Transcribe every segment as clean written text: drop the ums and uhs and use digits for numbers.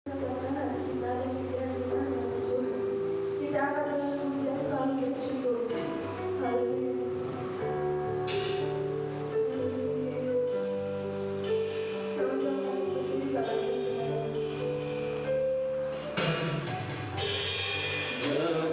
Siapkan hati kita dan pikiran kita ya Tuhan. Kita akan dengan mudah selalu bersyukur. Haleluya. Selamat kami berdiri pada Dengan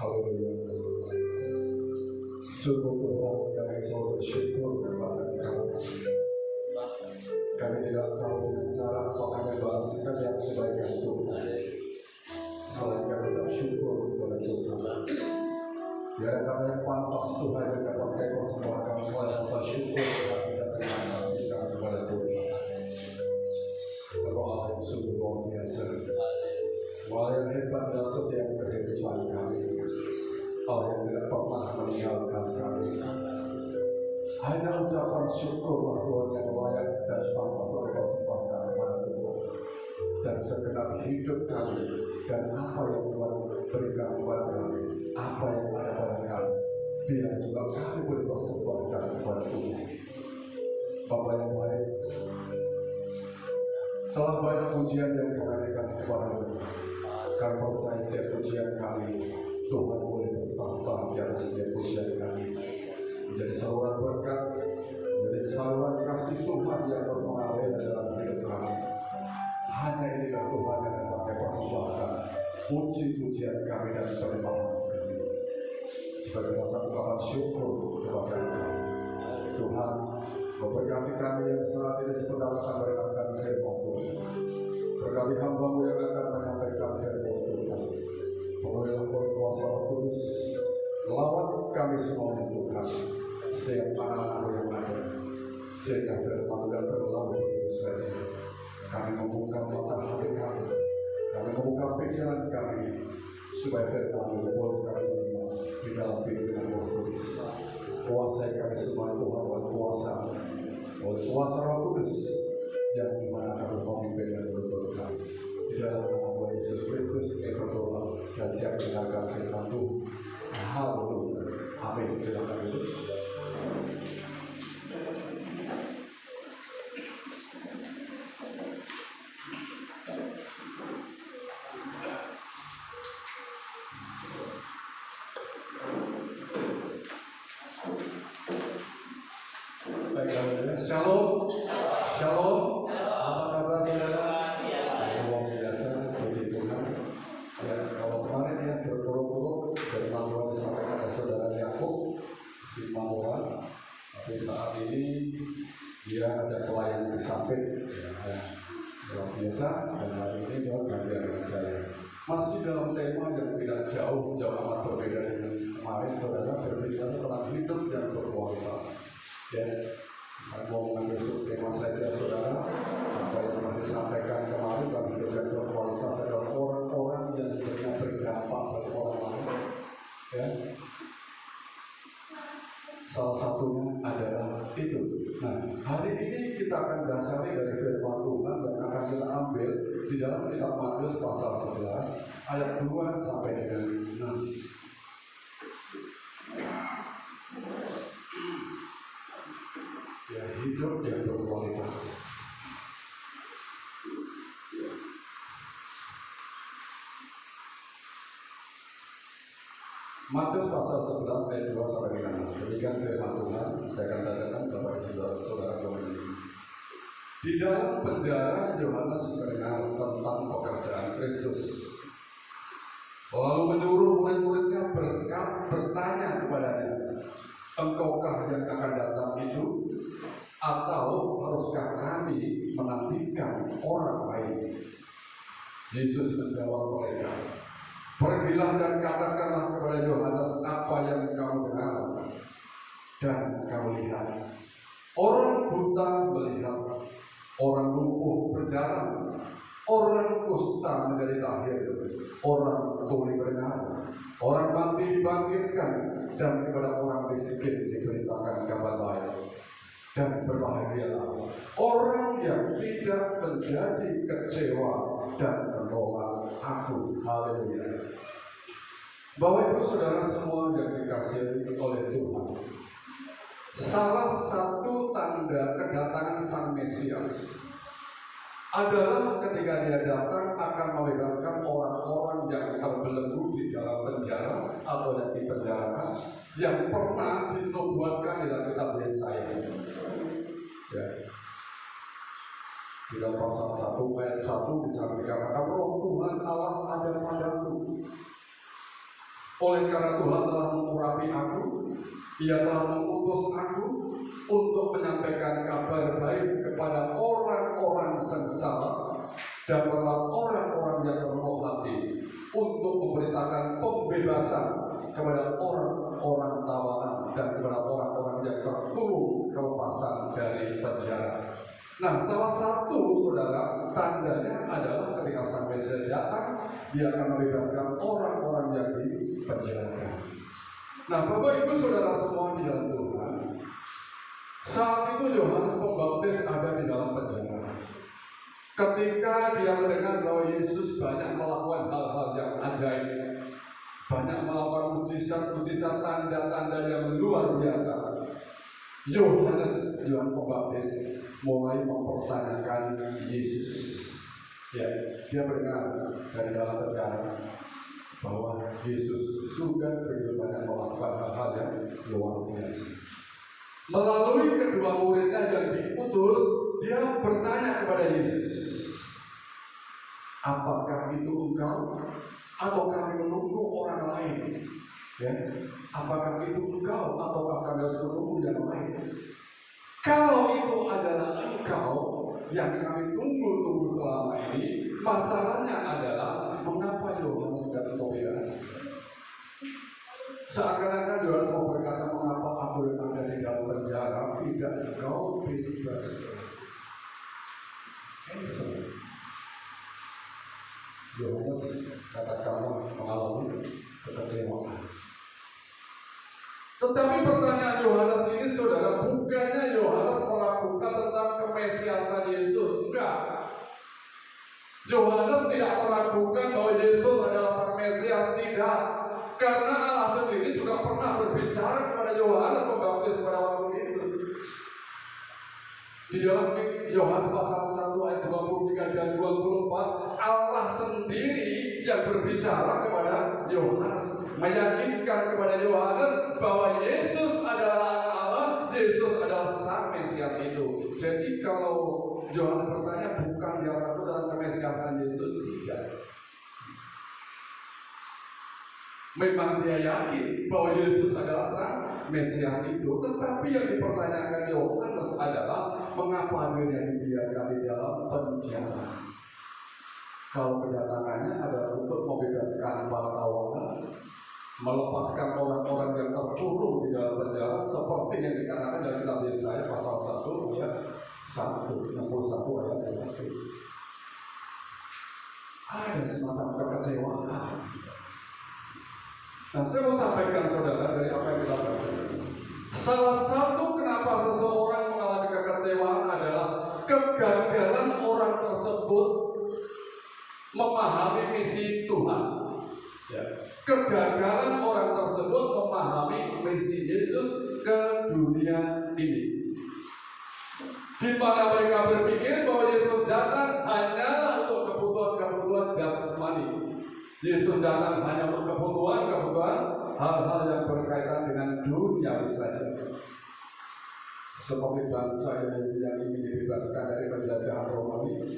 Haleluya. Sungguh Tuhan kami selalu bersyukur kepada Engkau. Kami tidak tahu dengan cara apa kami balaskan yang kebaikan Tuhan. Selain kami bersyukur kepada Tuhan. Biar kami yang pantas Tuhan yang dapat kami persembahkan selain bersyukur kami dan terima kasih kami kepada Tuhan. Berdoa yang sungguh luar biasa. Wah yang hebat dalam setiap kehidupan kami. Allah yang tidak pernah meninggalkan kami. Hanya ucapan syukurlah Tuhan yang layak dan pantas oleh persembahkan kepada Tuhan. Dan segenap hidup kami dan apa yang Tuhan berikan kepada kami, apa yang ada pada kami, biar juga kami boleh persembahkan kepada Tuhan. Bapa yang baik, salah banyak pujian yang kami berikan kepada Tuhan. Kami percaya setiap pujian kami Tuhan boleh bertambah di atas setiap pujian kami, menjadi saluran berkat, menjadi saluran kasih Tuhan yang mengalir dalam hidup kami. Hanya inilah Tuhan yang dapat kami persembahkan puji-pujian kami dan permohonan kami sebagai rasa ungkapan syukur kepada Engkau. Tuhan, memberkati kami yang saat ini sebentar akan mendengarkan firman Tuhan. Berkati hamba-Mu yang akan menyampaikan firman Tuhan. Penuhilah berkuasa Roh Kudus, lawan kami semuanya Tuhan, setiap anak-anak-Mu yang ada, sehingga firman dan berlalu begitu saja. Kami membuka mata hati kami, kami membuka pikiran kami, supaya firman-Mu boleh kami terima di dalam pikiran Roh Kudus. Kuasai kami semua Tuhan, oleh kuasa Roh Kudus, yang dimana kami memimpin dan menuntun kami. Di dalam nama Tuhan Yesus Kristus, kami berdoa dan siap mendengarkan firman Tuhan. Haleluya. Amin. Silakan duduk. Shalom, shalom. Apa kabar saudara? Luar biasa, puji Tuhan. Ya, kalau kemarin ya berpuruk-puruk firman Tuhan disampaikan oleh saudara Yakub, si Manoa. Tapi saat ini dia ada pelayan di samping, ya, luar biasa. Dan hari ini Tuhan gantian dengan saya. Masih dalam tema yang tidak jauh amat berbeda dengan kemarin, saudara berbicara tentang hidup yang berkualitas. Ya. Saya mau mengambil tema saja saudara. Apa yang telah disampaikan kemarin dalam hidup yang berkualitas adalah orang-orang yang hidupnya berdampak bagi orang lain. Ya. Salah satunya adalah itu. Nah, hari ini kita akan dasari dari firman Tuhan dan akan kita ambil di dalam kitab Matius pasal 11 ayat 2 sampai dengan 6. Ya, hidup yang berkualitas. Matius pasal 11 ayat 2 sampai dengan 6. Demikian firman Tuhan. Saya akan bacakan kepada saudara-saudara ini. Di dalam penjara Yohanes mendengar tentang pekerjaan Kristus. Lalu menyuruh murid-muridnya bertanya kepadanya, engkaukah yang akan datang itu? Atau haruskah kami menantikan orang lain? Yesus menjawab mereka, pergilah dan katakanlah kepada Yohanes apa yang kamu dengar dan kamu lihat. Orang buta melihat, orang lumpuh berjalan, orang kusta menjadi tahir, orang tuli berdengar, orang mati dibangkitkan, dan kepada orang miskin diberitakan kabar baik. Dan berbahagialah orang yang tidak menjadi kecewa dan menolak aku. Haleluya. Bapak Ibu Saudara semua yang dikasihi oleh Tuhan, salah satu tanda kedatangan Sang Mesias adalah ketika dia datang akan membebaskan orang-orang yang terbelenggu di dalam penjara atau yang dipenjarakan, yang pernah dinubuatkan dalam kitab Yesaya. Ya. Di dalam pasal 1 ayat 1 bisa dikatakan, Roh Tuhan Allah ada padaku. Oleh karena Tuhan telah mengurapi aku, Ia telah mengutus aku untuk menyampaikan kabar baik kepada orang-orang sengsara dan kepada orang-orang yang lemah hati, untuk memberitakan pembebasan kepada orang-orang tawanan dan kepada orang-orang yang terkurung kelepasan dari penjara. Nah, salah satu saudara tandanya adalah ketika Sang Mesias datang, Dia akan membebaskan orang-orang yang di penjara. Nah, Bapak Ibu Saudara semua di dalam Tuhan, saat itu Yohanes Pembaptis ada di dalam penjara. Ketika dia mendengar bahwa Yesus banyak melakukan hal-hal yang ajaib, banyak melakukan mujizat-mujizat, tanda-tanda yang luar biasa, Yohanes Pembaptis mulai mempertanyakan Yesus. Ya, dia mendengar dari dalam penjara bahwa Yesus sudah begitu banyak melakukan hal-hal yang luar biasa. Melalui kedua muridnya yang diutus, dia bertanya kepada Yesus, apakah itu engkau atau kami menunggu orang lain? Ya, apakah itu engkau ataukah kami harus menunggu yang lain? Kalau itu adalah engkau yang kami tunggu-tunggu selama ini, masalahnya adalah mengapa Yohanes tidak membebas? Seakan-akan Yohanes mau berkata, mengapa aku yang ada di dalam penjara tidak engkau bebas? Yohanes katakanlah mengalami kekecewaan. Tetapi pertanyaan Yohanes ini, saudara, bukannya Yohanes meragukan tentang kemesiasan Yesus. Enggak. Yohanes tidak meragukan bahwa Yesus adalah Sang Mesias, tidak. Karena Allah sendiri juga pernah berbicara kepada Yohanes Pembaptis pada waktu itu. Di dalam Yohanes pasal 1 ayat 23 dan 24, Allah sendiri yang berbicara kepada Yohanes, meyakinkan kepada Yohanes bahwa Yesus adalah anak Allah, Yesus adalah Sang Mesias itu. Jadi kalau Yohanes bertanya, bukan dia ragu dalam kemesiasan Yesus, tidak. Memang dia yakin bahwa Yesus adalah Sang Mesias itu, tetapi yang dipertanyakan Yohanes adalah mengapa dia dibiarkan di dalam penjara. Kalau kedatangannya adalah untuk membebaskan para tawanan, melepaskan orang-orang yang terkurung di dalam penjara, seperti yang dikatakan dalam kitab Yesaya pasal 1 ayat 61 ayat 1. Ada semacam kekecewaan. Nah, saya mau sampaikan saudara dari apa yang kita baca. Salah satu kenapa seseorang mengalami kekecewaan adalah kegagalan orang tersebut memahami misi Tuhan. Ya. Kegagalan orang tersebut memahami misi Yesus ke dunia ini. Di mana mereka berpikir bahwa Yesus datang hanyalah untuk kebutuhan-kebutuhan jasmani. Yesus datang hanya untuk kebutuhan hal-hal yang berkaitan dengan dunia saja. Seperti bangsa yang ingin dibebaskan dari penjajahan Romawi,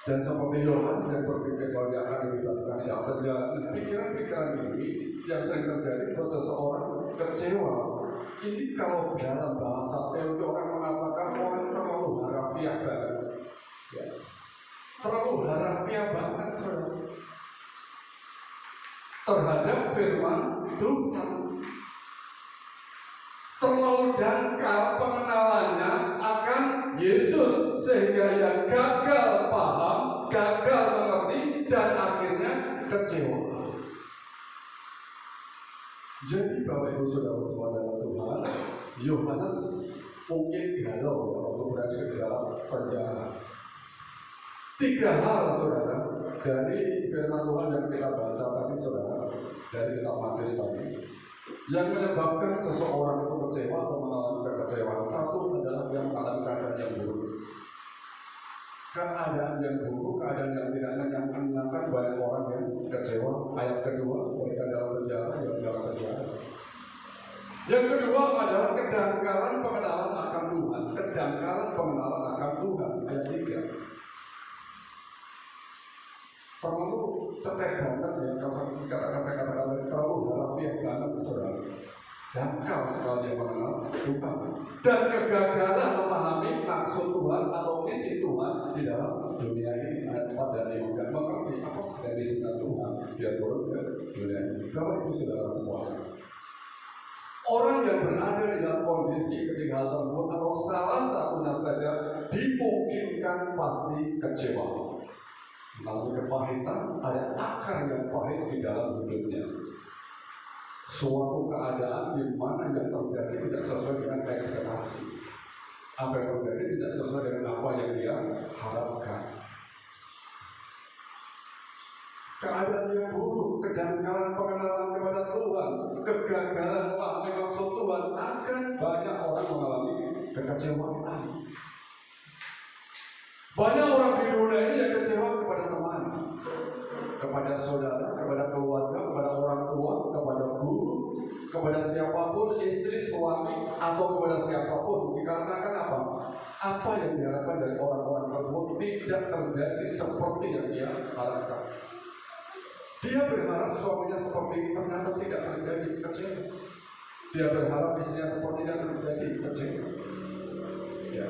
dan seperti Yohanes yang berpikir bahwa dia akan dibebaskan dari penjara. Pikiran-pikiran ini yang sering terjadi buat seseorang kecewa. Ini kalau dalam bahasa teologi orang mengatakan orang terlalu harafiah banget. Ya. Terlalu harafiah banget, saudara, terhadap firman Tuhan. Terlalu dangkal pengenalannya akan Yesus sehingga ia gagal paham, gagal mengerti, dan akhirnya kecewa. Jadi Bapak Ibu Saudara semua dalam Tuhan, Yohanes mungkin galau waktu berada di dalam penjara. 3 hal saudara dari firman Tuhan yang kita baca tadi, saudara, dari kitab Matius tadi, yang menyebabkan seseorang itu kecewa atau mengalami kekecewaan. Satu adalah yang mengalami keadaan yang buruk. Keadaan yang buruk, keadaan yang tidak menyenangkan, banyak orang yang kecewa. Ayat kedua, mereka dalam penjara, dalam penjara. Yang kedua adalah kedangkalan pengenalan akan Tuhan. Kedangkalan pengenalan akan Tuhan. Ayat 3. Terlalu cetek banget ya, kalau saya katakan terlalu dangkal sekali dia mengenal Tuhan, dan kegagalan memahami maksud Tuhan atau misi Tuhan di dalam dunia ini. Ayat 4 dan 5 nggak mengerti apa sedang misinya Tuhan, dia turun ke dunia ini. Bapak Ibu Saudara semuanya, orang yang berada di dalam kondisi ketika hal tersebut atau salah satunya saja dimungkinkan pasti kecewa. Lalu kepahitan, ada akar yang pahit di dalam hidupnya. Suatu keadaan di mana yang terjadi tidak sesuai dengan ekspektasi. Apa yang terjadi tidak sesuai dengan apa yang dia harapkan. Keadaan yang buruk, kedangkalan pengenalan kepada Tuhan, kegagalan memahami maksud Tuhan, akan banyak orang mengalami kekecewaan. Banyak orang di dunia ini yang kecewa kepada teman, kepada saudara, kepada keluarga, kepada orang tua, kepada guru, kepada siapapun, istri, suami, atau kepada siapapun. Dikarenakan apa? Apa yang diharapkan dari orang-orang tersebut tidak terjadi seperti yang dia harapkan. Dia berharap suaminya seperti ini, ternyata tidak terjadi, kecewa. Dia berharap istrinya seperti ini, terjadi, kecewa. Ya.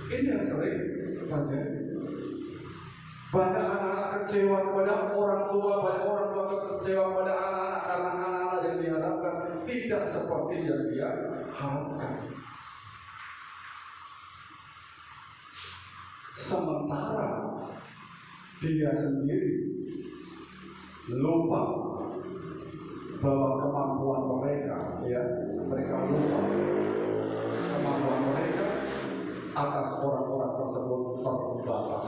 Ini yang sering terjadi. Banyak anak-anak kecewa kepada orang tua, banyak orang tua kecewa kepada anak-anak karena anak-anak yang diharapkan tidak seperti yang dia harapkan. Sementara dia sendiri lupa bahwa kemampuan mereka, mereka lupa kemampuan mereka atas orang-orang tersebut terbatas.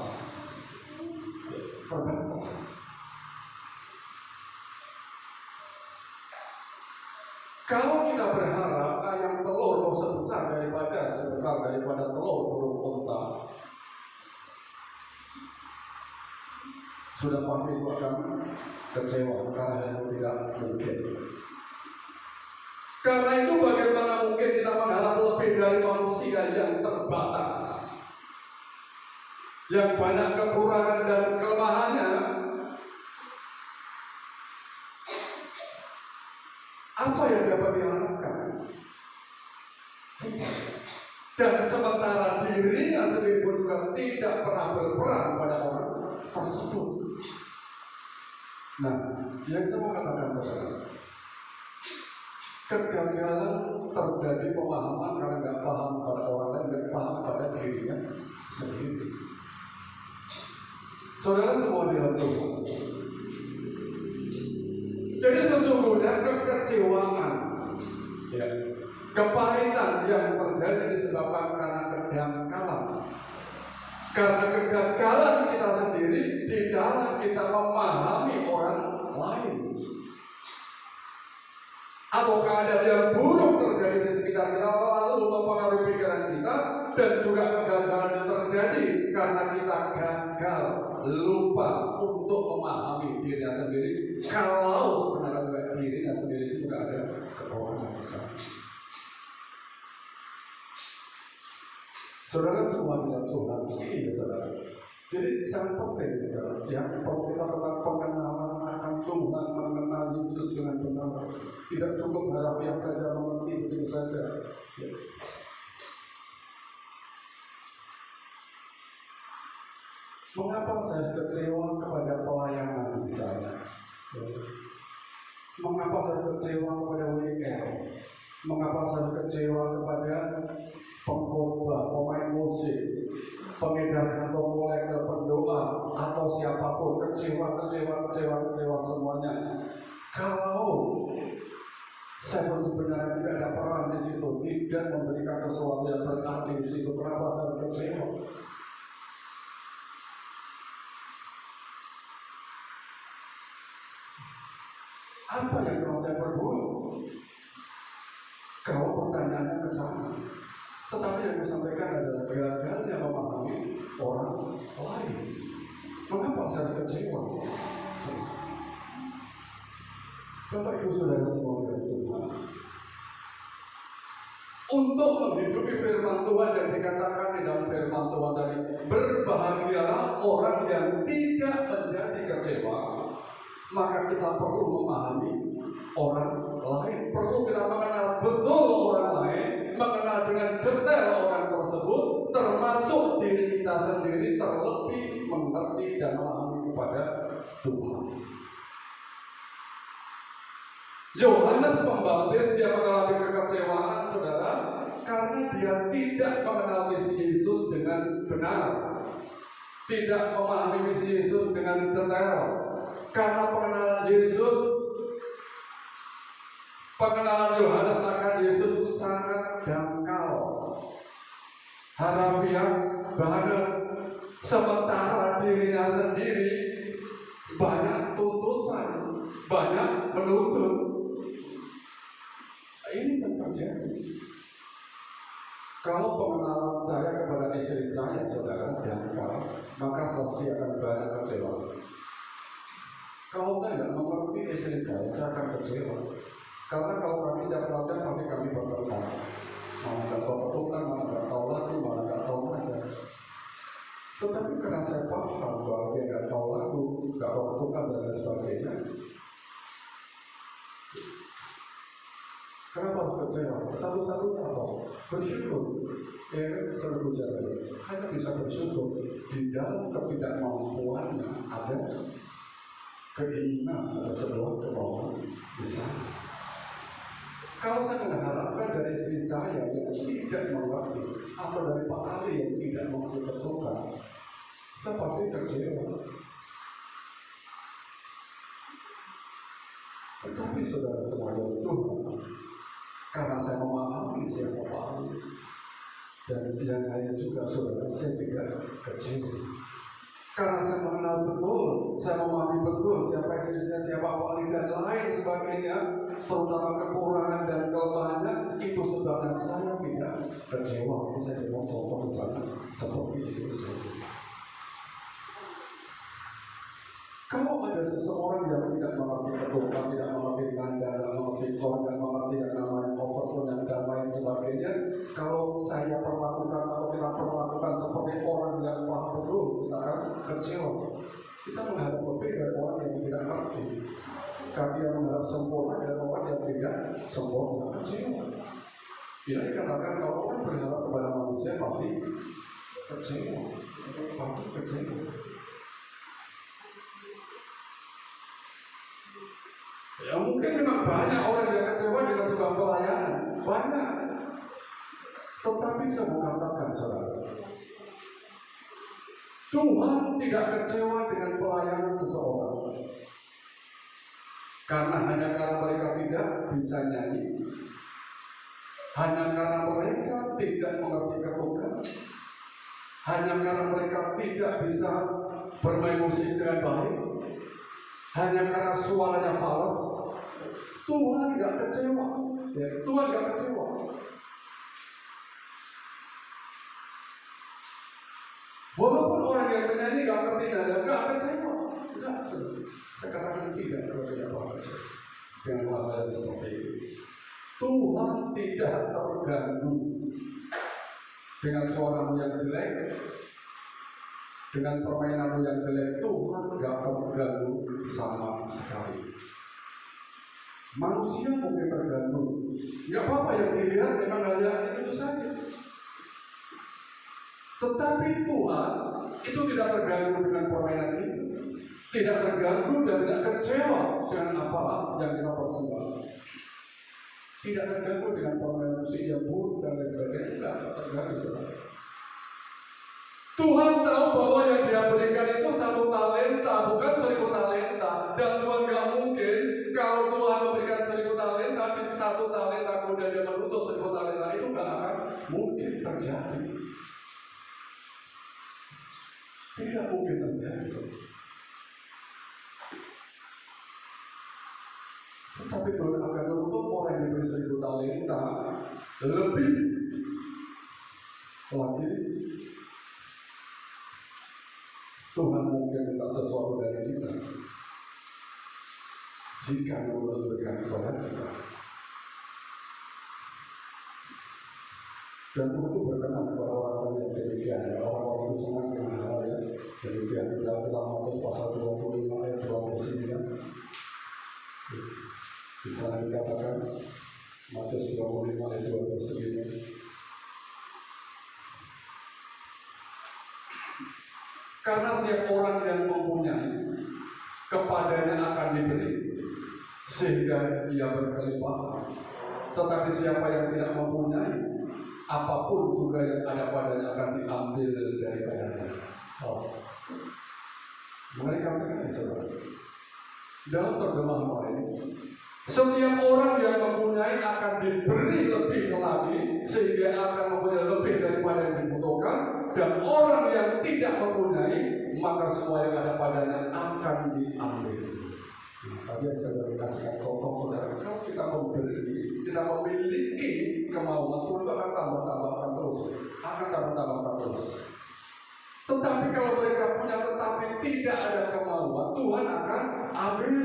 Kalau kita berharap ayam telur sebesar daripada telur burung unta, sudah pasti itu akan kecewa karena itu tidak mungkin. Karena itu bagaimana mungkin kita mengharap lebih dari manusia yang terbatas, yang banyak kekurangan dan kelemahannya. Apa yang dapat diharapkan? Dan sementara dirinya sendiri pun juga tidak pernah berperan pada orang tersebut. Nah, yang saya mau katakan saudara, kegagalan terjadi pemahaman karena nggak paham pada orang lain, nggak paham pada dirinya sendiri. Saudara semua di dalam Tuhan. Jadi sesungguhnya kekecewaan, kepahitan yang terjadi disebabkan karena kedangkalan. Karena kegagalan kita sendiri di dalam kita memahami orang lain. Atau keadaan yang buruk terjadi di sekitar kita lalu mempengaruhi pikiran kita, dan juga kegagalan yang terjadi karena kita gagal, lupa untuk memahami dirinya sendiri. Kalau sebenarnya juga dirinya sendiri itu juga ada kekurangan besar. Saudara semua dengan Tuhan ini ya saudara. Jadi sangat penting ya, kalau kita tentang pengenalan akan Tuhan, mengenal Yesus dengan benar. Tidak cukup harafiah saja, mengerti begitu saja. Ya. Mengapa saya kecewa kepada pelayanan misalnya? Ya. Mengapa saya kecewa kepada WL? Mengapa saya kecewa kepada pengkhotbah, pemain musik, pengedar atau kolektor, pendoa, atau siapapun? Kecewa semuanya. Kalau saya sebenarnya tidak ada peran di situ, tidak memberikan sesuatu yang berarti di situ, kenapa saya kecewa? Apa yang telah saya perbuat? Kalau pertanyaannya ke sana, tetapi yang saya sampaikan adalah gagalnya memahami orang lain. Mengapa saya harus kecewa? Bapak Ibu Saudara semua dari Tuhan, untuk menghidupi firman Tuhan yang dikatakan di dalam firman Tuhan tadi, berbahagialah orang yang tidak menjadi kecewa maka kita perlu memahami orang lain, perlu kita mengenal betul orang lain, mengenal dengan detail orang tersebut, termasuk diri kita sendiri, terlebih mengerti dan memahami kepada Tuhan. Yohanes Pembaptis dia mengalami kekecewaan, saudara, karena dia tidak mengenal misi Yesus dengan benar, tidak memahami misi Yesus dengan detail. Karena pengenalan Yohanes akan Yesus itu sangat dangkal, harafiah banget, sementara dirinya sendiri banyak tuntutan, banyak menuntut. Ini yang terjadi. Kalau pengenalan saya kepada istri saya, saudara, dangkal, maka pasti akan banyak kecewa. Kalau saya tidak mengerti istri saya akan kecewa. Karena kalau kami setiap pelajaran, pasti kami bertengkar. Malah nggak tahu petungan, malah nggak tahu lagu, malah nggak tahu aja. Tetapi karena saya paham bahwa dia nggak tahu lagu, nggak tahu petungan dan lain sebagainya, kenapa harus kecewa? Satu-satunya apa? Bersyukur. Ya kan, selalu bicara. Hanya bisa bersyukur di dalam ketidakmampuannya ada keinginan atau sebuah kemauan besar. Kalau saya mengharapkan dari istri saya yang tidak mengerti, atau dari Pak Ali yang tidak mengerti petungan, saya pasti kecewa. Tetapi saudara semuanya Tuhan, karena saya memahami siapa Pak Ali, dan yang lain juga saudara, saya tidak kecewa. Karena saya mengenal betul, saya memahami betul siapa Indonesia, siapa Pak Ali dan lain sebagainya, terutama kekurangan dan kelemahannya, itu sebabnya saya tidak kecewa. Saya mau contoh misalnya seperti itu. Kalau ada seseorang yang tidak mengerti keturunan, tidak mengerti nanda, tidak mengerti soal, tidak mengerti yang namanya overtone dan lain sebagainya, kalau saya perlakukan atau kita perlakukan seperti orang yang paham betul, kita akan kecewa. Kita menghadap lebih dari orang yang tidak mengerti. Kami yang menghadap sempurna dan orang yang tidak sempurna, kecewa. Ini dikatakan kalau orang berharap kepada manusia pasti kecewa, pasti kecewa. Ya mungkin memang banyak orang yang kecewa dengan sebuah pelayanan, banyak. Tetapi saya mau katakan saudara, Tuhan tidak kecewa dengan pelayanan seseorang, karena hanya karena mereka tidak bisa nyanyi, hanya karena mereka tidak mengerti ketukan, hanya karena mereka tidak bisa bermain musik dengan baik, hanya karena suaranya fals. Tuhan tidak kecewa, ya, Tuhan tidak kecewa. Walaupun orang yang menyanyi tidak ngerti nada, tidak kecewa. Tidak, saya katakan tidak kalau tidak kecewa dengan hal yang seperti itu. Tuhan tidak terganggu dengan suaramu yang jelek, dengan permainanmu yang jelek. Tuhan tidak terganggu sama sekali. Manusia mungkin terganggu, nggak apa-apa yang dilihat memang hanya itu saja. Tetapi Tuhan itu tidak terganggu dengan permainan itu, tidak terganggu dan tidak kecewa dengan apa yang kita persembahkan, tidak terganggu dengan permainan musik yang buruk dan lain sebagainya, tidak terganggu. Tuhan tahu bahwa yang dia berikan itu 1 talenta, bukan 1000 talenta. Dan Tuhan gak mungkin kalau Tuhan memberikan 1000 talenta, di 1 talenta kemudian dia menutup 1000 talenta, itu gak akan mungkin terjadi. Tidak mungkin terjadi. Tetapi Tuhan akan menutup orang yang diberi 1000 talenta lebih lagi. Tuhan mungkin minta sesuatu dari kita jika Dia memberikan kepada kita. Dan Tuhan itu berkenan kepada orang-orang yang demikian, orang-orang itu senang dengan hal yang demikian. Dalam dalam Matius pasal 25 ayat 29. Di sana dikatakan Matius 25 ayat 29. Karena setiap orang yang mempunyai, kepadanya akan diberi, sehingga ia berkelimpahan. Tetapi siapa yang tidak mempunyai, apapun juga yang ada padanya akan diambil daripadanya. Mengerikan sekali, saudara. Dalam terjemahan lain, setiap orang yang mempunyai akan diberi lebih lagi, sehingga akan mempunyai lebih daripada yang dibutuhkan. Dan orang yang tidak mempunyai, maka semua yang ada padanya akan diambil. Tadi yang saya sudah kasihkan contoh, saudara. Kalau kita memberi, kita memiliki kemauan, Tuhan itu akan tambah-tambahkan terus, akan tambah-tambahkan terus. Tetapi kalau mereka punya tetapi tidak ada kemauan, Tuhan akan ambil.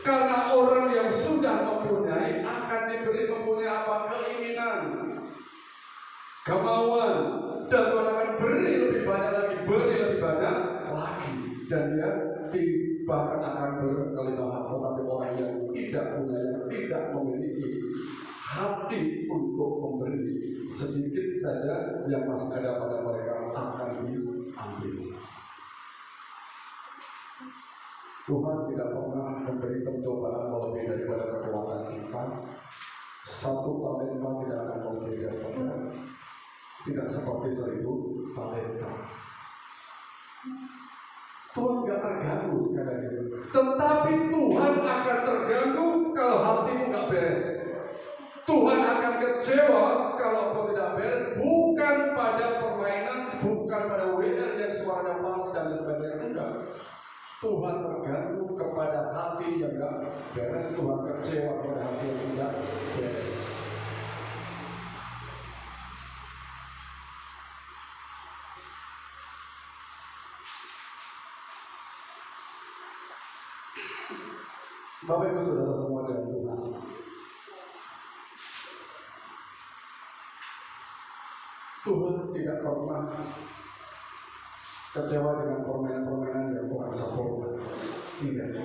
Karena orang yang sudah mempunyai akan diberi mempunyai apa? Keinginan, kemauan, dan Tuhan akan beri lebih banyak lagi, beri lebih banyak lagi, dan dia bahkan akan berkelimpahan. Tetapi orang yang tidak punya, yang tidak memiliki hati untuk memberi, sedikit saja yang masih ada pada mereka akan diambil. Tuhan tidak pernah memberi pencobaan lebih daripada kekuatan kita. Satu talenta tidak akan memberi daripada, tidak seperti 1000 talenta. Tuhan tidak terganggu sekali lagi. Tetapi Tuhan akan terganggu kalau hatimu tidak beres. Tuhan akan kecewa kalau kau tidak beres. Bukan pada permainan, bukan pada WR yang suaranya fals dan sebagainya. Enggak. Tuhan terganggu kepada hati yang tidak beres. Tuhan kecewa kepada hati yang tidak beres. Bapak Ibu Saudara semua dalam Tuhan, Tuhan tidak pernah kecewa dengan permainan-permainan yang kurang sempurna. Tidak.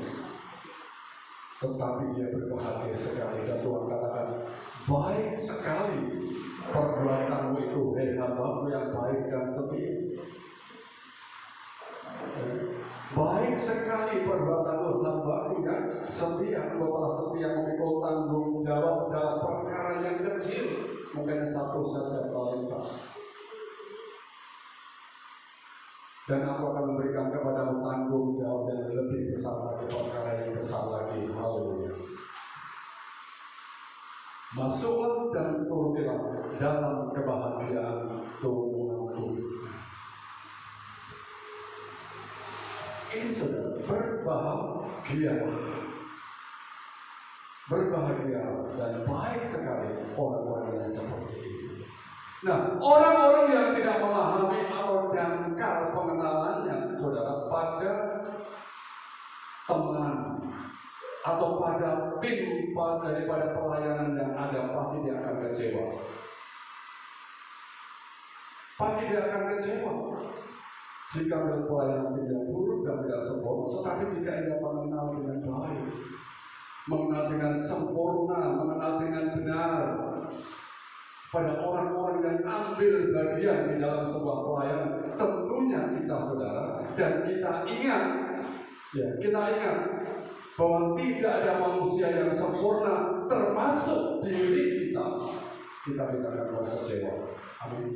Tetapi dia berbahagia sekali. Dan Tuhan katakan, baik sekali perbuatanmu itu, hei hambamu yang baik dan setia. Baik sekali perbuatanmu, hambaku yang setia. Engkau telah setia memikul tanggung jawab dalam perkara yang kecil, mungkin satu saja talenta. Dan aku akan memberikan kepadamu tanggung jawab yang lebih besar lagi, perkara yang besar lagi. Haleluya. Masuklah dan turutilah dalam kebahagiaan Tuhanku. Ini saudara, berbahagia dan baik sekali orang-orang yang seperti itu. Nah, orang-orang yang tidak memahami atau dangkal pengenalannya, saudara, pada teman atau pada tim daripada pelayanan yang ada, pasti dia akan kecewa. Pasti dia akan kecewa jika melihat pelayanan tidak buruk dan tidak sempurna. Tetapi jika ia mengenal dengan baik, mengenal dengan sempurna, mengenal dengan benar, pada orang-orang yang ambil bagian di dalam sebuah pelayanan, tentunya kita saudara, dan kita ingat bahwa tidak ada manusia yang sempurna, termasuk diri kita tidak akan boleh kecewa. Amin.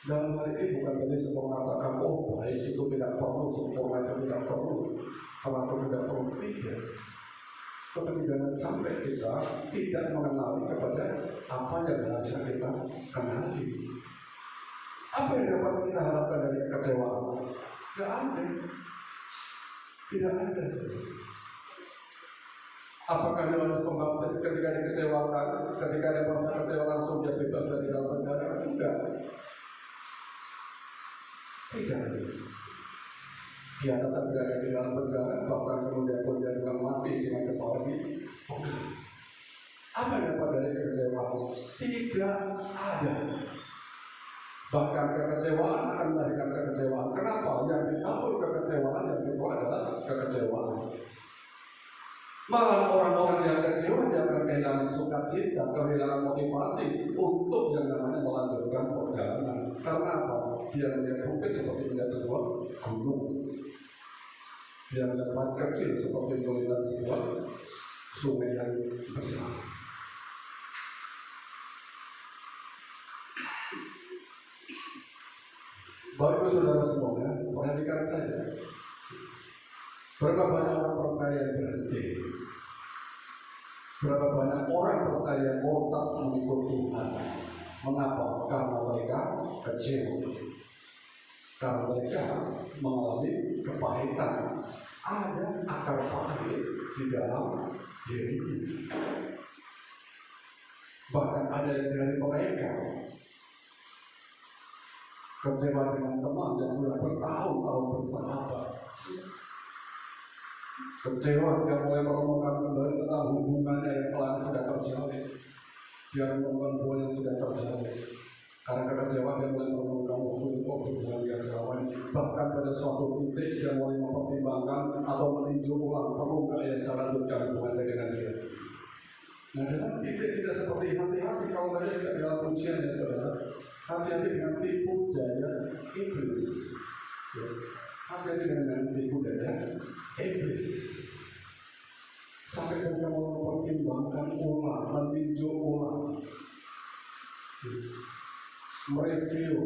Dalam hal ini bukan dari sebuah mengatakan, oh baik itu tidak perlu, sempurna itu tidak perlu, kalau tidak perlu, tidak. Tetapi jangan sampai kita tidak mengenali kepada apa yang harusnya kita kenali. Apa yang dapat kita harapkan dari kekecewaan? Tidak ada. Tidak ada. Apakah Yohanes Pembaptis ketika dikecewakan, ketika ada masa kecewa langsung dia bebas dari dalam penjara? Tidak. Tidak. Dia tetap berada di dalam penjara, bahkan kemudian dia juga mati dengan kepala di. Apa yang dapat dari kekecewaan? kekecewaan. Tidak ada. Bahkan kekecewaan akan melahirkan kekecewaan. Kenapa? Yang ditampung kekecewaan yang kedua adalah kekecewaan. Malah orang-orang yang kecewa dia akan kehilangan sukacita, kehilangan motivasi untuk yang namanya melanjutkan perjalanan. Karena apa? Dia melihat bukit seperti melihat sebuah gunung. Dia melihat tempat kecil seperti melihat sebuah sungai yang besar. Bapak saudara semuanya, perhatikan saja. Berapa banyak orang percaya yang berhenti? Berapa banyak orang percaya yang otak mengikut Tuhan? Mengapa? Karena mereka kecewa. Karena mereka mengalami kepahitan. Ada akar pahit di dalam diri. Bahkan ada yang dari mereka kecewa dengan teman yang sudah bertahun-tahun bersahabat. Kecewa dia mulai merenungkan kembali tentang hubungannya yang selama sudah terjalin. Dia merenungkan hubungan yang sudah terjalin. Karena kekecewaan dia mulai merenungkan hubungan yang selama ini. Bahkan pada suatu titik dia mulai mempertimbangkan atau meninjau ulang perlu nggak yang saya lanjutkan hubungan saya dengan dia. Nah dalam titik tidak seperti hati-hati kalau tadi tidak dalam ujian ya saudara. Hati-hati dengan tipu daya iblis. Hati-hati dengan tipu daya iblis. Sampai ketika mau mempertimbangkan ulang, meninjau ulang, mereview,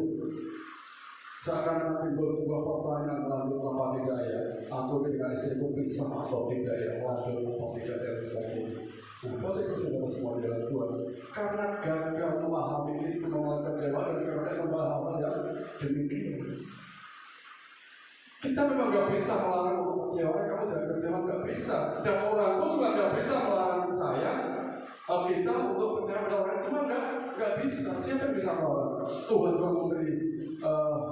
seakan timbul sebuah pertanyaan lanjut apa tidak ya? Aku dengan istriku bisa atau tidak ya? Lanjut apa tidak dan sebagainya. Nah, Bapak Ibu Saudara semua dalam Tuhan, karena gagal memahami itu mengalami kecewa dan karena pemahaman yang demikian. Kita memang nggak bisa melarang untuk kecewa, kamu jangan kecewa, nggak bisa. Dan orang pun juga nggak bisa melarang saya, kita untuk kecewa pada orang, cuma nggak bisa. Siapa yang bisa melarang? Tuhan juga memberi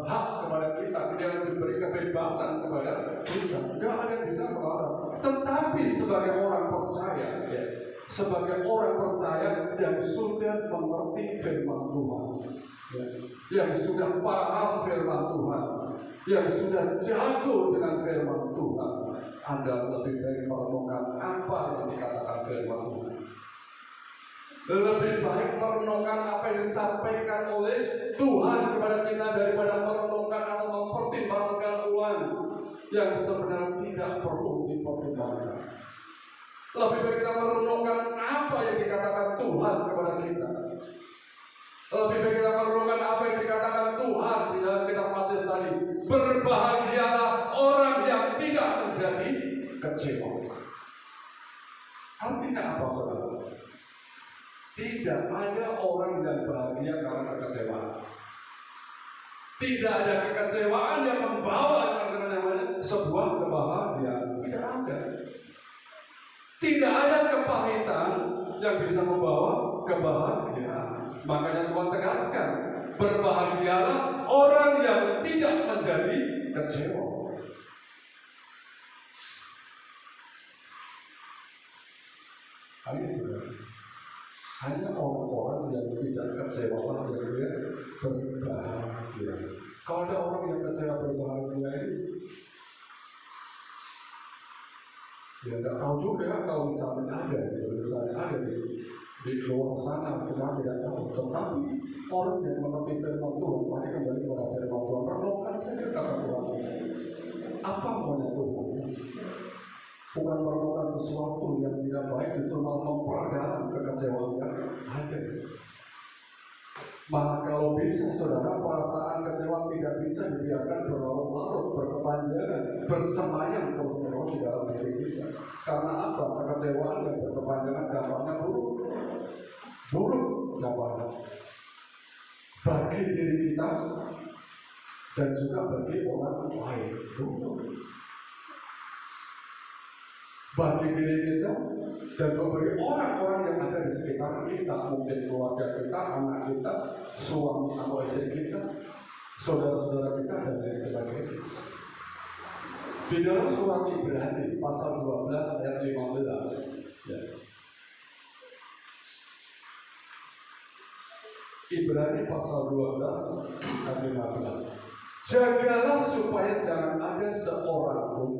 hak kepada kita, dia memberi kebebasan kepada kita. Nggak ada yang bisa melarang. Tetapi sebagai orang percaya, ya, sebagai orang percaya yang sudah mengerti firman Tuhan, ya, yang sudah paham firman Tuhan, yang sudah jago dengan firman Tuhan, Anda lebih baik merenungkan apa yang dikatakan firman Tuhan. Lebih baik merenungkan apa yang disampaikan oleh Tuhan kepada kita daripada merenungkan atau mempertimbangkan ulang yang sebenarnya tidak perlu dipertimbangkan. Lebih baik kita merenungkan apa yang dikatakan Tuhan kepada kita. Lebih baik kita merenungkan apa yang dikatakan Tuhan di dalam kitab Matius tadi. Berbahagialah orang yang tidak menjadi kecewa. Artinya apa saudara? Tidak ada orang yang bahagia karena kekecewaan. Tidak ada kekecewaan yang membawa sebuah kebahagiaan. Tidak ada. Tidak ada kepahitan yang bisa membawa kebahagiaan. Makanya Tuhan tegaskan, berbahagialah orang yang tidak menjadi kecewa. Hanya orang-orang yang tidak kecewa yang dia berbahagia. Kalau ada orang yang kecewa berbahagia ini, ya nggak tahu juga kalau misalnya ada di luar sana, kita tidak tahu. Tetapi orang yang mengerti firman Tuhan, mari kembali kepada firman Tuhan. Renungkan saja kata Tuhan. Apa maunya Tuhan? Bukan merenungkan sesuatu yang tidak baik, justru malah memperdalam kekecewaan yang ada. Maka kalau bisa saudara, perasaan kecewa tidak bisa dibiarkan berlarut-larut, berkepanjangan, bersemayam terus-menerus di dalam diri kita. Karena apa? Kekecewaan yang berkepanjangan dampaknya buruk dampaknya bagi diri kita dan juga bagi orang lain. Buruk bagi diri kita dan juga bagi orang-orang yang ada di sekitar kita, mungkin keluarga kita, anak kita, suami atau istri kita, saudara-saudara kita dan lain sebagainya. Di dalam surat Ibrani pasal 12 ayat 15, ya. Ibrani pasal 12 ayat 15. Jagalah supaya jangan ada seorang pun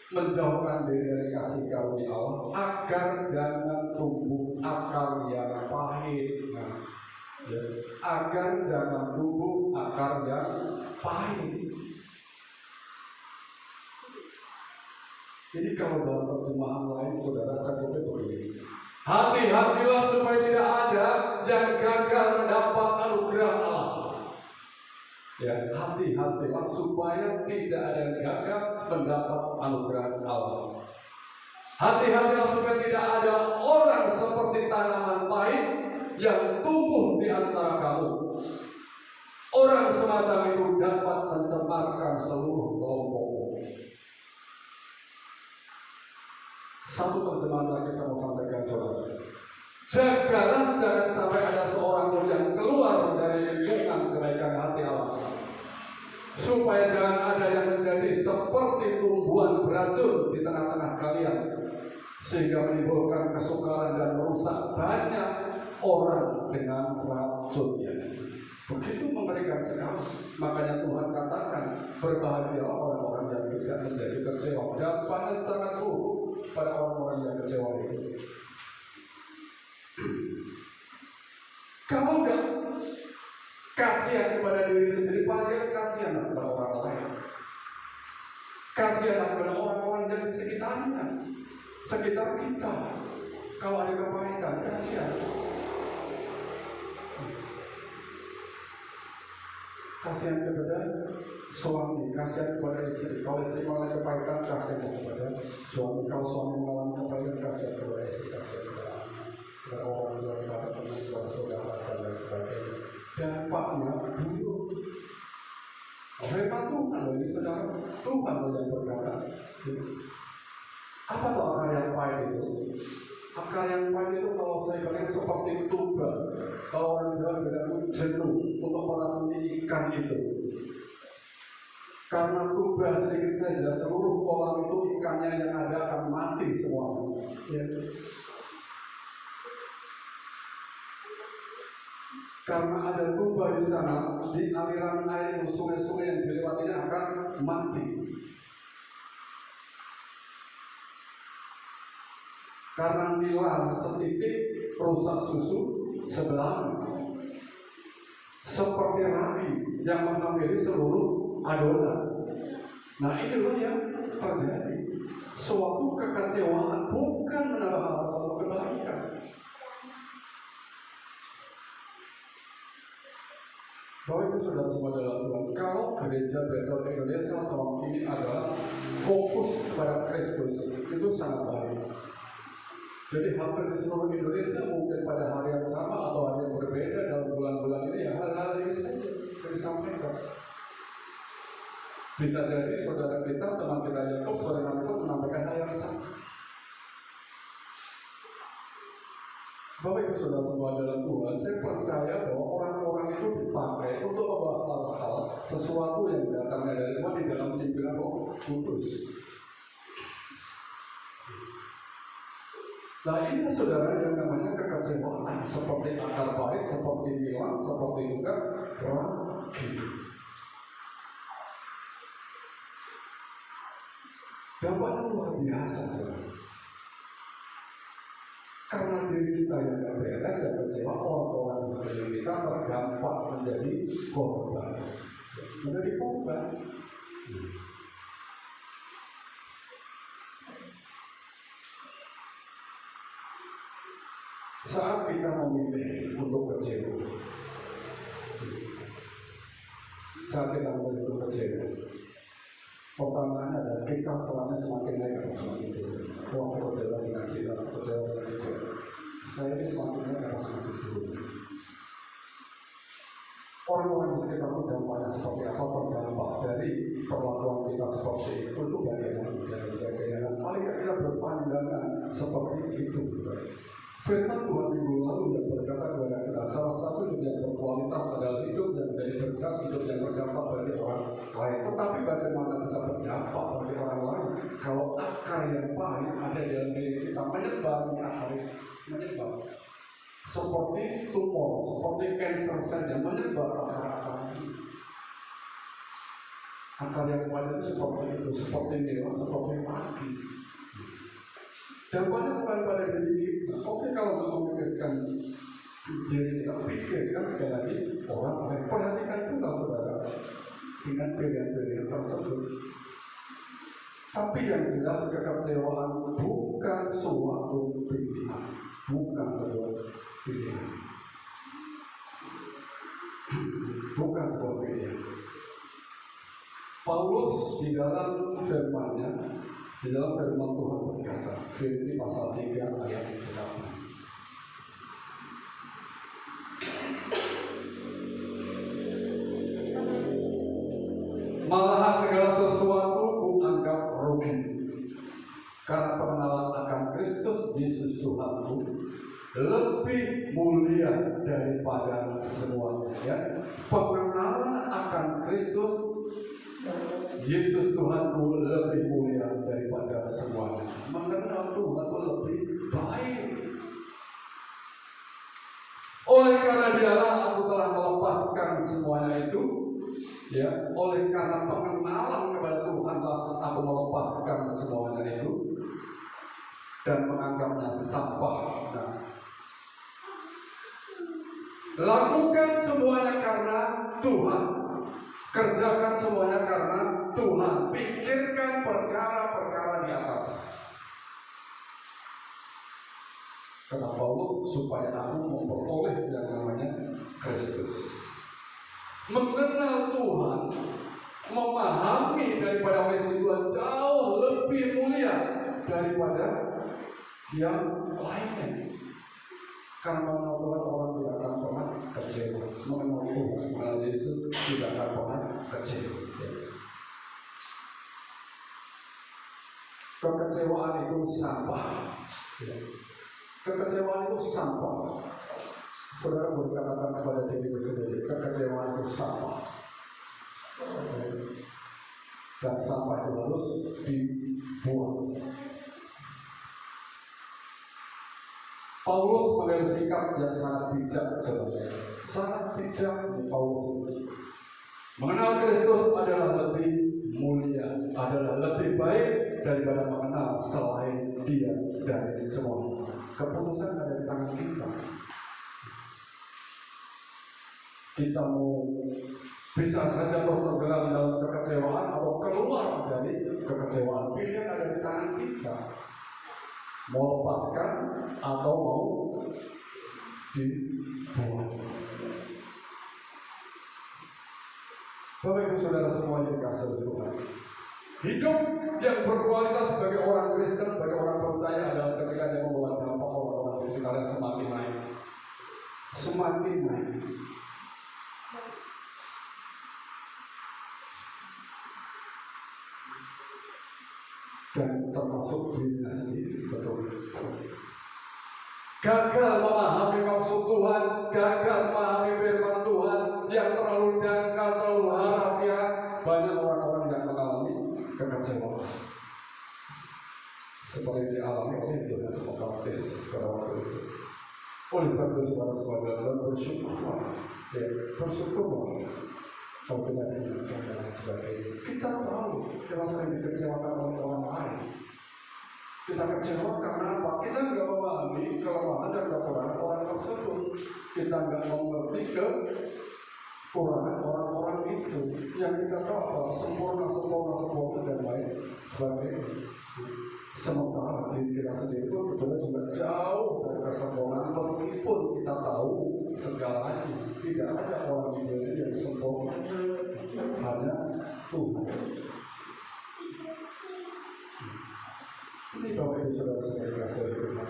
menjauhkan diri dari kasih karunia Allah, agar jangan tumbuh akar yang pahit. Nah, ya, agar jangan tumbuh akar yang pahit. Jadi kalau dalam terjemahan lain, saudara, saya kutip begini: hati-hatilah supaya tidak ada yang gagal mendapat anugerah Allah. Ya, hati-hatilah supaya tidak ada yang gagal mendapat anugerah Allah. Hati-hatilah supaya tidak ada orang seperti tanaman pahit yang tumbuh di antara kamu. Orang semacam itu dapat mencemarkan seluruh kelompokmu. Satu terjemahan lagi saya mau sampaikan, saudara. Jagalah jangan sampai ada seorang pun yang keluar dari lingkungan kebaikan hati Allah, supaya jangan ada yang menjadi seperti tumbuhan beracun di tengah-tengah kalian, sehingga menimbulkan kesukaran dan merusak banyak orang dengan racunnya. Begitu mengerikan sekali. Makanya Tuhan katakan, berbahagialah orang-orang yang tidak menjadi kecewa. Dampaknya sangat buruk pada orang-orang yang kecewa itu. Kamu enggak kasihan kepada diri sendiri, padahal kasihan kepada orang lain. Kasihan kepada orang-orang yang di sekitar kita. Kalau ada kebaikan, kasihan. Kasihan kepada suami, kasihan kepada istri. Kalau istri mengalami kebaikan, kasihan kepada suami. Kalau suami mengalami kebaikan, kasihan kepada istri, kasihan kepada anak, kepada orang tua, kepada teman, kepada saudara, dan lain sebagainya. Dampaknya buruk. Firman Tuhan ini, saudara, Tuhan yang berkata. Apa tuh akar yang pahit itu? Akar yang pahit itu kalau saya bilang seperti tuba. Kalau orang Jawa bilang jenuh untuk meracuni ikan itu. Karena tuba sedikit saja, seluruh kolam itu ikannya yang ada akan mati semua. Ya. Karena ada tuba di sana, di aliran air sungai-sungai yang dilewatinya akan mati. Karena nila setitik rusak susu sebelah, seperti ragi yang menghampiri seluruh adonan. Nah, inilah yang terjadi. Suatu kekecewaan bukan menambah hal kebaikan. Bapak Ibu Saudara semua dalam Tuhan, kalau gereja Bethel Indonesia tahun ini adalah fokus kepada Kristus, itu sangat baik. Jadi hampir di seluruh Indonesia mungkin pada hari yang sama atau hari yang berbeda dalam bulan-bulan ini, ya hal-hal ini saja disampaikan. Bisa jadi saudara kita, teman kita Yakub, saudara kita menyampaikan hal yang sama. Bapak Ibu Saudara semua dalam Tuhan, saya percaya bahwa orang-orang itu dipakai untuk membawa hal-hal sesuatu yang datangnya dari Tuhan di dalam pimpinan Roh Kudus. Nah, ini saudara yang namanya kekecewaan, seperti akar pahit, seperti hilang, seperti juga ragi. Dampaknya luar biasa, saudara. Karena diri kita yang tidak beres dan kecewa, orang-orang di sekeliling kita terdampak menjadi korban. Menjadi korban. Saat kita memilih untuk kecewa, pertanyaannya adalah kita selama semakin naik atau semakin turun. Aku kecewa dengan cinta, kecewa dengan cinta. Saya ini semakin naik atau semakin turun. Orang-orang di sekitar itu dampaknya seperti apa, terdampak dari perlakuan kita seperti itu bagaimana dan sebagainya. Paling kita berpandangan seperti itu. Firman Tuhan minggu lalu yang berkata kepada kita, salah satu hidup yang berkualitas adalah hidup yang menjadi berkat, hidup yang berdampak bagi orang lain. Tetapi bagaimana bisa berdampak bagi orang lain kalau akar yang pahit ada dalam diri kita, menyebar akar menyebar. seperti tumor, seperti kanker saja menyebar akar-akar. Akar yang kuat itu seperti merah, seperti mati. Dampaknya bukan pada diri kita. Oke, kalau kita memikirkan diri kita, pikirkan sekali lagi orang lain. Perhatikan pula saudara dengan pilihan-pilihan tersebut. Tapi yang jelas kekecewaan bukan suatu pilihan, bukan sebuah pilihan, bukan sebuah pilihan. Paulus di dalam firman-Nya, di dalam firman Tuhan berkata, Filipi pasal 3 ayat 8. Malahan segala sesuatu kuanggap rugi karena pengenalan akan Kristus Yesus Tuhanku lebih mulia daripada semuanya. Ya, pengenalan akan Kristus Yesus Tuhanku lebih mulia daripada semuanya. Mengenal Tuhan itu lebih baik. Oleh karena Dialah aku telah melepaskan semuanya itu. Ya, oleh karena pengenalan kepada Tuhanlah aku melepaskan semuanya itu dan menganggapnya sampah. Nah, lakukan semuanya karena Tuhan. Kerjakan semuanya karena Tuhan. Pikirkan perkara-perkara di atas. Kata Paulus, supaya aku memperoleh yang namanya Kristus. Mengenal Tuhan, memahami daripada oleh Tuhan jauh lebih mulia daripada yang lainnya. Karena mengenal Tuhan orang tidak akan pernah kecewa. Mengenal Tuhan, mengenal Yesus tidak akan pernah kecewa. Kekecewaan itu sampah. Kekecewaan itu sampah. Saudara boleh katakan kepada diri sendiri, kekecewaan itu sampah. Dan sampah itu harus dibuang. Paulus mengambil sikap yang sangat bijak, saudara. Sangat bijak di Paulus. Mengenal Kristus adalah lebih mulia, adalah lebih baik daripada mengenal selain Dia dari semua. Keputusan ada di tangan kita. Kita mau bisa saja terus tenggelam dalam kekecewaan atau keluar dari kekecewaan. Pilihan ada di tangan kita. Mau lepaskan atau mau dibuang. Bapak Ibu Saudara semua yang dikasihi Tuhan, hidup yang berkualitas sebagai orang Kristen, sebagai orang percaya adalah ketika dia membawa dampak orang-orang sekitarnya semakin naik, semakin naik. Dan termasuk dirinya sendiri, betul. Gagal memahami maksud Tuhan, gagal memahami firman Tuhan yang terlalu dangkal, terlalu harafiah. Banyak orang-orang yang mengalami kekecewaan seperti dialami oleh Tuhan semua baptis pada waktu itu. Oleh sebab itu saudara-saudara bersyukur, ya bersyukur. Kalau kita diingatkan dan lain sebagainya, kita tahu kita sering dikecewakan oleh orang lain. Kita kecewa karena apa? Kita nggak memahami kelemahan dan kekurangan orang tersebut. Kita nggak mengerti kekurangan orang-orang itu. Yang kita tahu apa? Sempurna dan lain sebagainya. Sementara diri kita sendiri pun sebenarnya juga jauh dari kesempurnaan. Meskipun kita tahu segalanya, tidak ada orang di dunia yang sempurna, hanya Tuhan. Ini Bapak Ibu Saudara-saudara kasih Tuhan.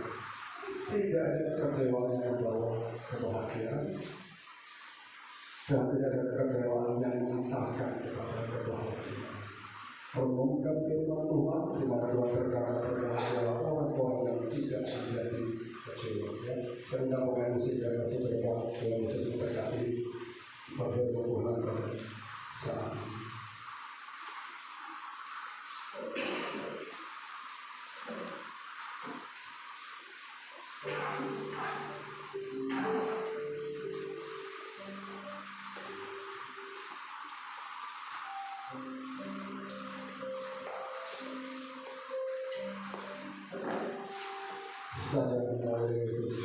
Tidak ada kekecewaan yang membawa kebahagiaan, dan tidak ada kekecewaan yang mengantarkan kepada kebahagiaan. Renungkan firman Tuhan di mana Tuhan berkata adalah orang-orang yang tidak menjadi kecewa. Ya, saya undang pemain musik yang nanti berbuat Tuhan Yesus memberkati firman Tuhan pada saat ini. saja melalui Yesus.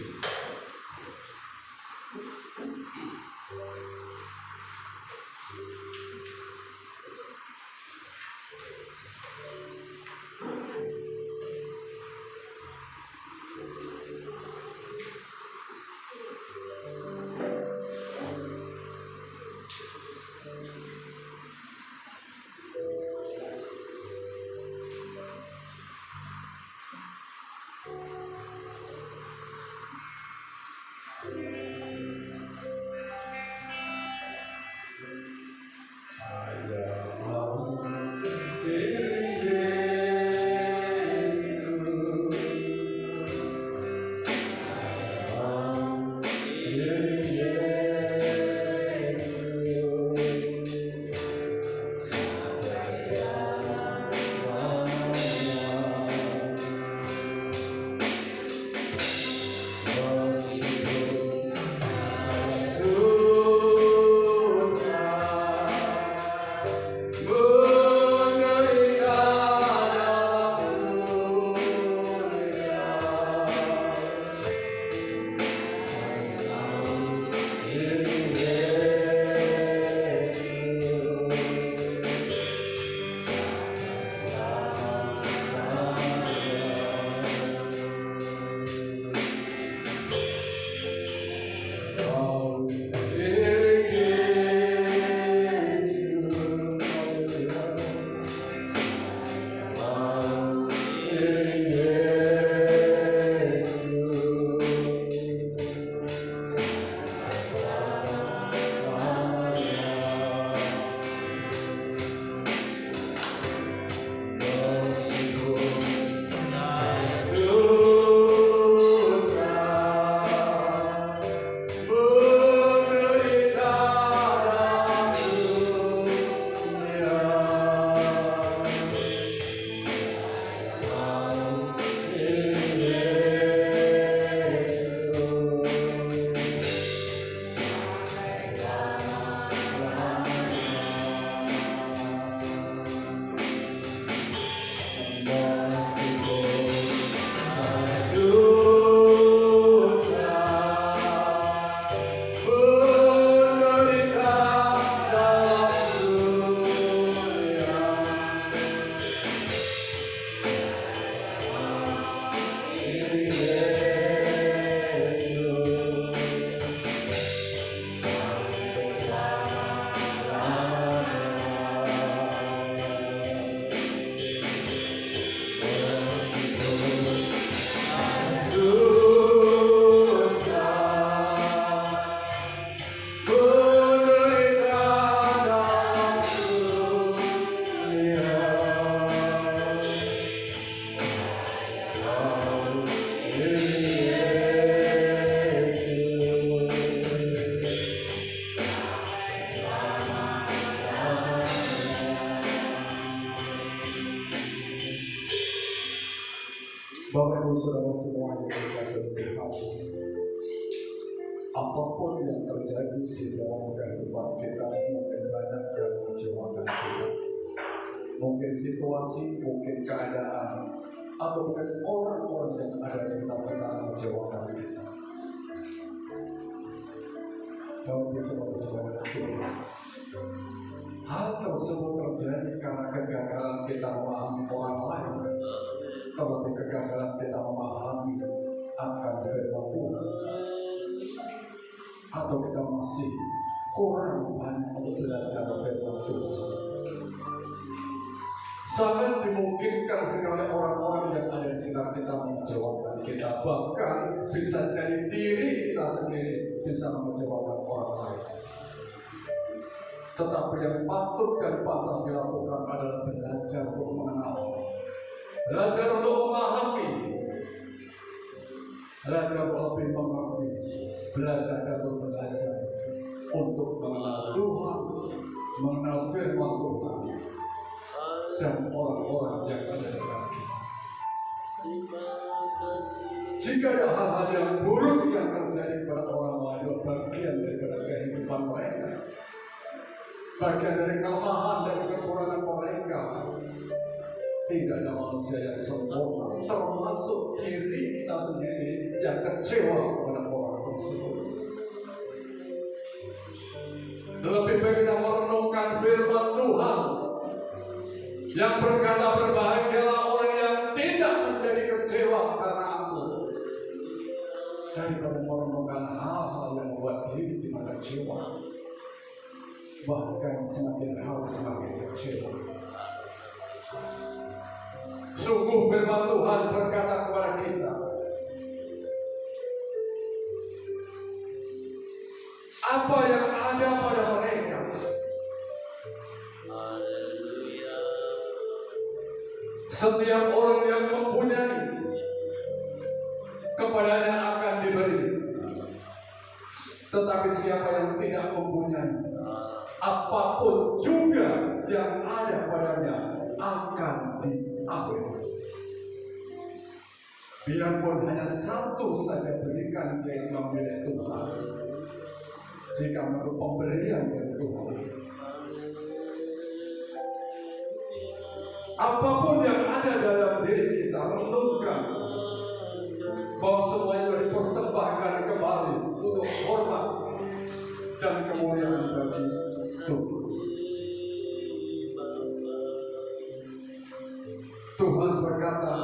Bapak Ibu Saudara semua yang dikasihi Tuhan, apapun yang terjadi di dalam kehidupan kita, mungkin banyak yang mengecewakan kita, mungkin situasi, mungkin keadaan, atau mungkin orang-orang yang ada di sekitar kita mengecewakan kita. Bapak Ibu Saudara Tuhan, hal tersebut terjadi karena kegagalan kita memahami orang lain, terlebih kegagalan kita memahami akan firman Tuhan, atau kita masih kurang banyak untuk belajar firman Tuhan. Sangat dimungkinkan sekali orang-orang yang ada di sekitar kita mengecewakan kita, bahkan bisa jadi diri kita sendiri bisa mengecewakan orang lain. Tetapi yang patut dan pantas dilakukan adalah belajar untuk mengenal, belajar untuk memahami, belajar lebih mengerti, belajar untuk mengenal Tuhan, mengenal firman Tuhan, dan orang-orang yang ada sekitar kita. Jika ada hal-hal yang buruk yang terjadi pada orang lain, bagian daripada kehidupan mereka, bagian dari kelemahan dan kekurangan mereka, Tidak ada manusia yang sempurna, termasuk diri kita sendiri yang kecewa kepada orang tersebut. Lebih baik kita merenungkan firman Tuhan yang berkata, berbahagialah orang yang tidak menjadi kecewa karena aku, daripada merenungkan hal-hal yang membuat diri kita kecewa, bahkan semakin hari semakin kecewa. Sungguh firman Tuhan berkata kepada kita, apa yang ada pada mereka, setiap orang yang mempunyai, kepadanya akan diberi. Tetapi siapa yang tidak mempunyai, apapun juga yang ada padanya akan diambil. Biarpun hanya satu saja berikan dia milik Tuhan, jika menurut pemberian dari Tuhan. Apapun yang ada dalam diri kita, renungkan bahwa semuanya dipersembahkan kembali untuk hormat dan kemuliaan bagi Tuhan. Tuhan berkata,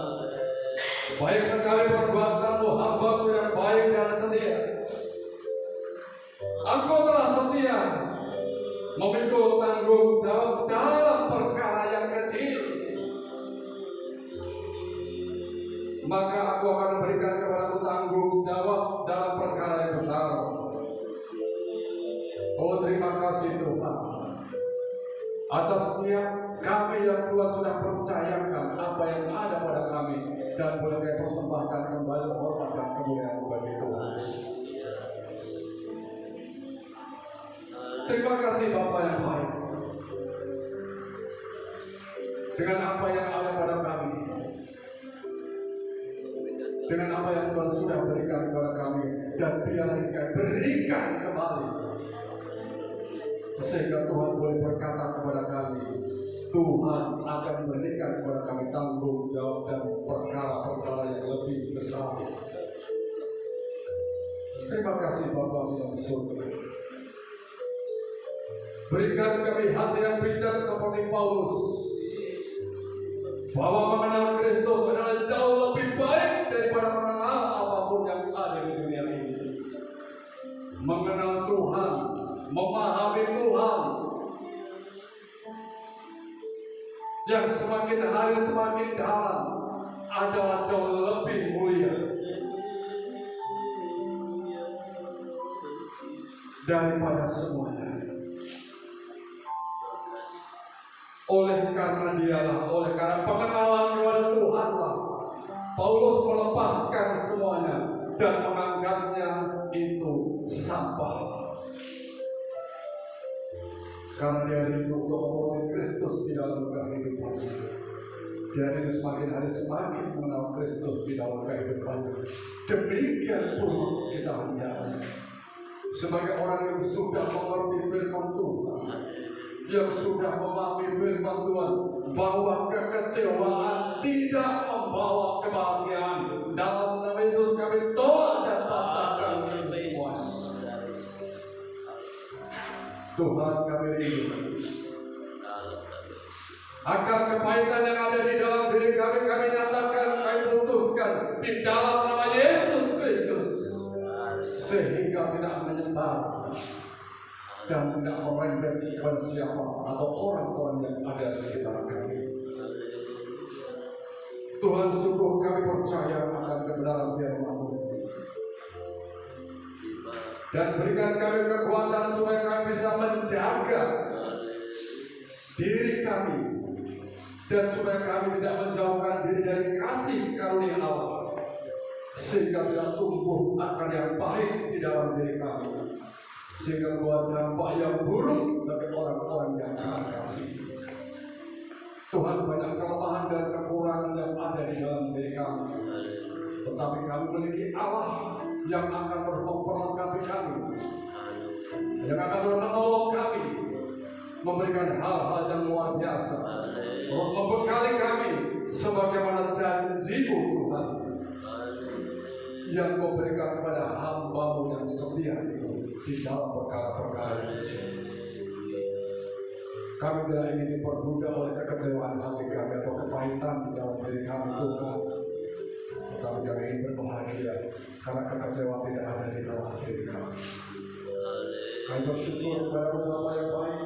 baik sekali perbuatanmu, hamba-Mu yang baik dan setia. Engkau telah setia memikul tanggung jawab dalam perkara yang kecil, maka aku akan memberikan kepadamu tanggung jawab dalam perkara yang besar. Oh, terima kasih Tuhan atas setiap kami yang Tuhan sudah percayakan apa yang ada pada kami, dan boleh kami persembahkan kembali hormat dan kemuliaan bagi Tuhan. Terima kasih Bapa yang baik, dengan apa yang ada pada kami, dengan apa yang Tuhan sudah berikan kepada kami, dan berikan kembali, sehingga Tuhan boleh berkata kepada kami, Tuhan akan memberikan kepada kami tanggung jawab dan perkara-perkara yang lebih besar. Terima kasih Bapa yang surga. Berikan kami hati yang bijak seperti Paulus, bahwa mengenal Kristus adalah jauh lebih baik daripada mengenal apapun yang ada di dunia ini. Mengenal Tuhan, memahami Tuhan, yang semakin hari semakin dalam, adalah jauh lebih mulia daripada semuanya. Oleh karena pengenalan kepada Tuhanlah, Paulus melepaskan semuanya dan menganggapnya itu sampah. Karena dia rindu untuk memperoleh Kristus di dalam kehidupannya. Dia rindu semakin hari semakin mengenal Kristus di dalam kehidupannya. Demikian pula kita hendaknya, sebagai orang yang sudah mengerti firman Tuhan, yang sudah memahami firman Tuhan, bahwa kekecewaan tidak membawa kebahagiaan. Dalam nama Yesus kami tolak dan patahkan semua. Tuhan, kami rindu akan kepahitan yang ada di dalam diri kami, kami nyatakan, kami putuskan di dalam nama Yesus Kristus, sehingga tidak menyebar dan tidak merembet kepada siapa atau orang-orang yang ada di sekitar kami. Tuhan, sungguh kami percaya akan kebenaran firman-Mu, dan berikan kami kekuatan supaya kami bisa menjaga diri kami, dan supaya kami tidak menjauhkan diri dari kasih karunia Allah, sehingga tidak tumbuh akar yang pahit di dalam diri kami, sehingga membuat dampak yang buruk bagi orang-orang yang kami kasih. Tuhan, banyak kelemahan dan kekurangan yang ada di dalam diri kami, tetapi kami memiliki Allah yang akan terus memperlengkapi kami, yang akan terus menolong kami, memberikan hal-hal yang luar biasa, terus membekali kami sebagaimana janji-Mu Tuhan yang Kau berikan kepada hamba-Mu yang setia itu di dalam perkara-perkara yang kecil. Kami tidak ingin diperbudak oleh kekecewaan hati kami atau kepahitan di dalam diri kami Tuhan. Tetapi kami ingin berbahagia karena kekecewaan tidak ada di dalam diri kami. Kami bersyukur kepada Bapa yang baik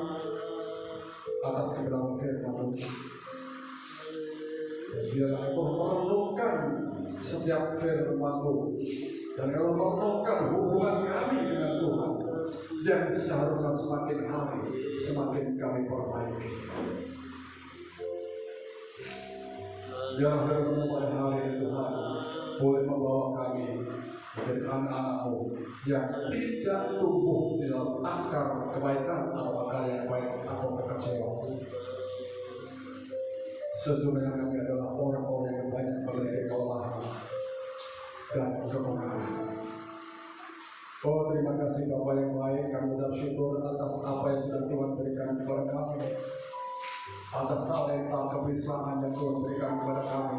atas kebenaran firman-Mu. Biarlah Engkau merenungkan setiap firman-Mu dan Engkau merenungkan hubungan kami dengan Tuhan yang seharusnya semakin hari semakin kami perbaiki. Biarlah firman-Mu pada hari ini Tuhan boleh membawa kami menjadi anak-anak-Mu yang tidak tumbuh di dalam akar kebaikan atau akar yang baik atau kekecewaan. Sesungguhnya kami adalah orang-orang yang banyak memiliki kelemahan dan kekurangan. Oh, terima kasih Bapa yang baik, kami ucap syukur atas apa yang sudah Tuhan berikan kepada kami, atas talenta kebiasaan yang Tuhan berikan kepada kami,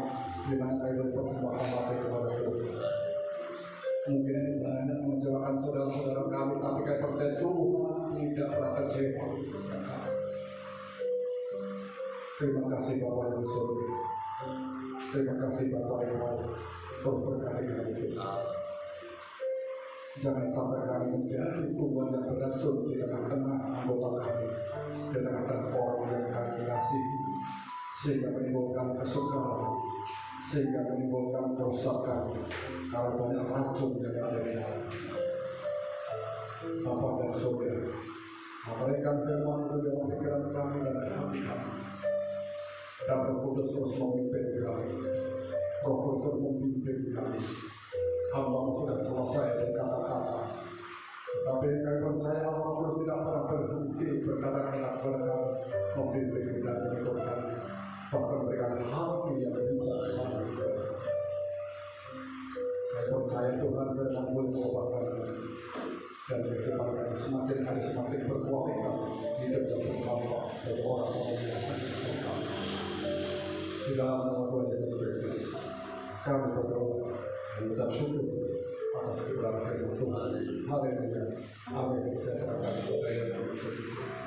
di mana kami berpersembahkan bakti kepada Tuhan. Mungkin ini banyak mengecewakan saudara-saudara kami, tapi kami percaya Tuhan tidak pernah kecewa. Terima kasih Bapa yang surga. Terima kasih Bapa yang baik. Terus berkati kami Tuhan. Jangan sampai kami menjadi tumbuhan yang beracun di tengah-tengah anggota kami, di tengah-tengah orang yang kami kasihi, sehingga menimbulkan kesukaran, sehingga menimbulkan kerusakan karena banyak racun yang ada di dalam. Bapa dan surga, berikan firman itu dalam pikiran kami dan hati kami. Dan Roh Kudus terus memimpin kami. Roh Kudus terus memimpin kami. Hamba sudah selesai berkata-kata, tetapi kami percaya Roh Kudus tidak pernah berhenti berkata-kata kepada kami, memimpin dan menuntun kami, bahkan memberikan hati yang bijaksana. Kami percaya Tuhan firman boleh mengubahkan kami dan kehidupan kami semakin hari semakin berkualitas, hidup yang bermanfaat bagi orang-orang yang berkata. Di dalam nama Tuhan Yesus Kristus, kami berdoa dan mengucap syukur atas kebenaran firman Tuhan. Haleluya. Amin. Saya serahkan kepada Yang Maha Kuasa.